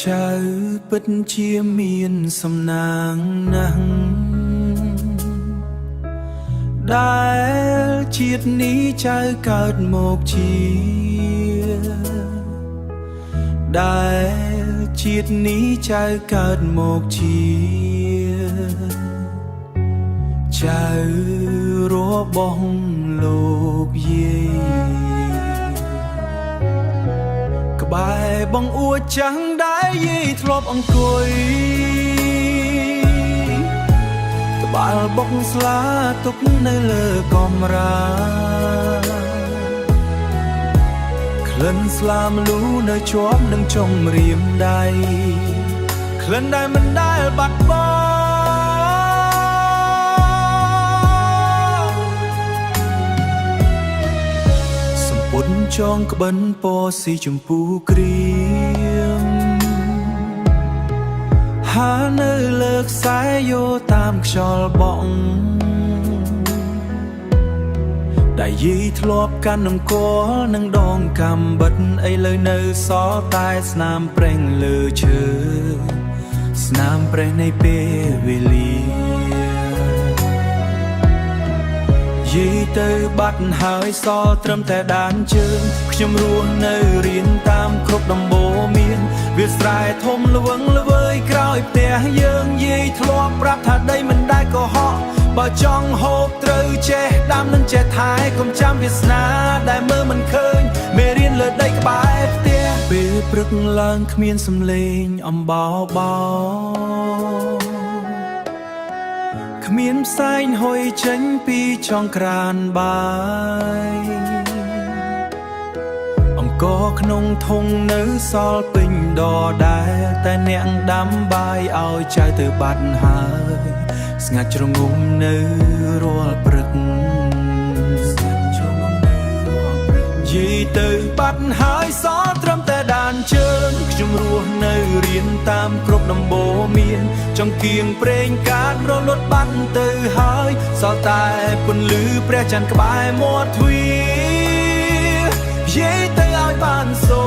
ចៅពិតជាមានសំណាងណាស់ដែលជាតិនេះចៅកើតមកជាដែលជាតិនេះចៅកើតមកជាចៅរបស់លោកយាយក្បែរបងអួចចាំងដែលយាយធ្លាប់អង្គុយក្បាលបុកស្លាទុកនៅលើកំរាក្លិនស្លាមលូនៅជាប់នឹងចំរៀមដៃក្លិនដែលមិនដែលបាត់បង់សម្ពុតចងក្បិនពណ៌ស៊ីជម្ពូក្រៀមហានៅលើខ្សែយោតាមខ្យល់បក់ដែលយាយធ្លាប់កាន់នំគល់នឹងដងកាំបិតឥឡូវនៅសល់តែស្នាមប្រេងលើឈើស្នាមប្រេងនៃពេលវេលាយាយទៅបាត់ហើយសល់ត្រឹមតែដានជើងខ្ញុំរស់នៅរៀនតាមគ្រប់ដំបូន្មានវាស្រែធំល្វឹងល្វើយក្រោយផ្ទះយើងយាយធ្លាប់ប្រាប់ថាដីមិនដែលកុហកបើចង់ហូបត្រូវចេះដាំនិងចេះថែកុំចាំវាសនាដែលមើលមិនឃើញមេរៀនលើដីក្បែរផ្ទះពេលព្រឹកឡើងគ្មានសំឡេងអំបោបោគ្មានផ្សែងហុយចេញពីចង្ក្រានបាយអង្គក្នុងធុងនៅសល់ពេញដដែលតែអ្នកដាំបាយឲ្យចៅទៅបាត់ហើយស្ងាត់ជ្រងំនៅរាល់ព្រឹកយាយទៅបាត់ហើយសល់ត្រឹមតែដានជើងខ្ញុំរស់នៅរៀនតាមគ្រប់ដំបូន្មានចង្គៀងប្រេងកាតរលត់បាត់ទៅហើយសល់តែពន្លឺព្រះច័ន្ទក្បែរមាត់ទ្វារយាយទៅឲ្យបានសូ